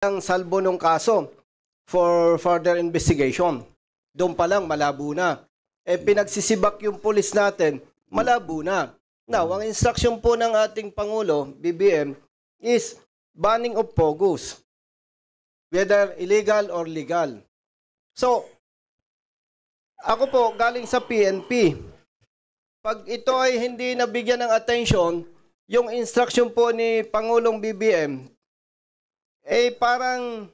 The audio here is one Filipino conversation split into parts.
ang salbo ng kaso for further investigation. Doon pa lang, malabo na. Pinagsisibak yung pulis natin, malabo na. Now, ang instruction po ng ating Pangulo, BBM, is banning of POGOs, whether illegal or legal. So, ako po, galing sa PNP, pag ito ay hindi nabigyan ng attention, yung instruction po ni Pangulong BBM, parang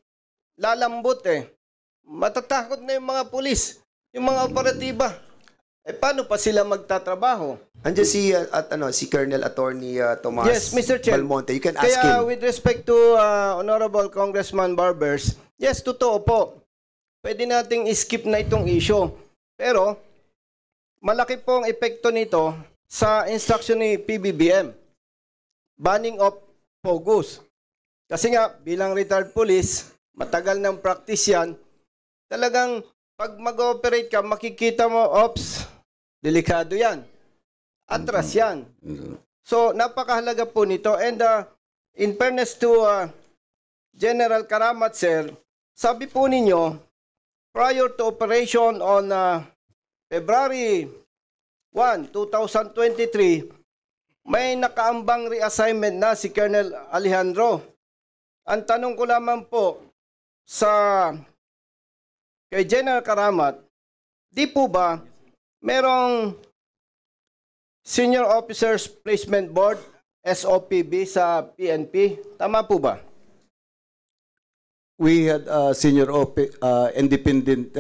lalambot Matatakot na yung mga pulis, yung mga operatiba. Paano pa sila magtatrabaho? Andiyan si Colonel Attorney Tomas Yes, Mr. Chair. Balmonte. You can ask Kaya him. with respect to Honorable Congressman Barbers, yes, totoo po. Pwede nating skip na itong issue. Pero, malaki pong epekto nito sa instruction ni PBBM. Banning of POGOs. Kasi nga, bilang retired police, matagal ng practice yan, talagang pag mag-operate ka, makikita mo, ops, delikado yan. Atras yan. So, napakahalaga po nito. And in fairness to General Karamat, sir, sabi po ninyo, prior to operation on February 1, 2023, may nakaambang reassignment na si Colonel Alejandro. Ang tanong ko lamang po kay General Karamat, di po ba merong Senior Officers Placement Board, SOPB sa PNP? Tama po ba? We had independent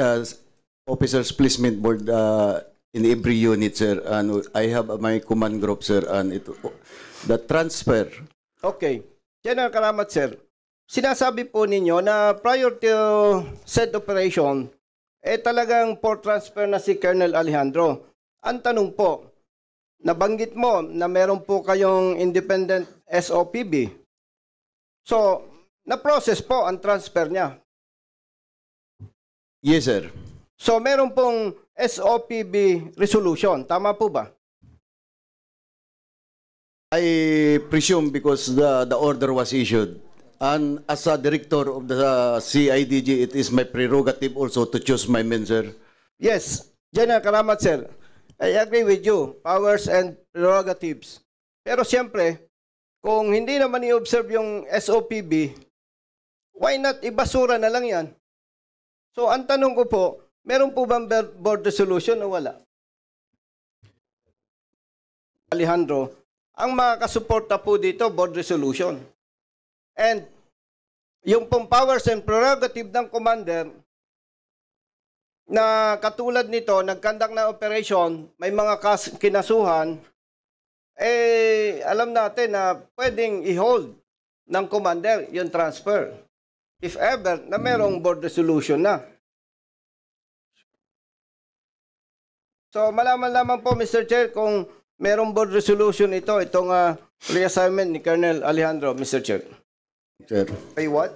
officers placement board in every unit, sir. And I have my command group, sir. And the transfer. Okay. General Karamat, sir. Sinasabi po ninyo na prior to said operation, talagang for transfer na si Colonel Alejandro. Ang tanong po, nabanggit mo na meron po kayong independent SOPB. So, na-process po ang transfer niya. Yes, sir. So, meron pong SOPB resolution. Tama po ba? I presume because the order was issued. And as a director of the CIDG, it is my prerogative also to choose my men, sir. Yes, General Karamat, sir. I agree with you. Powers and prerogatives. Pero siyempre, kung hindi naman i-observe yung SOPB, why not ibasura na lang yan? So, ang tanong ko po, meron po bang board resolution o wala? Alejandro, ang makakasuporta po dito, board resolution. And yung pong powers and prerogative ng commander na katulad nito, nagkandak na operation, may mga kinasuhan, alam natin na pwedeng i-hold ng commander yung transfer. If ever na merong board resolution na. So malaman lamang po, Mr. Chair, kung merong board resolution itong reassignment ni Colonel Alejandro, Mr. Chair. Sir. Ay, what?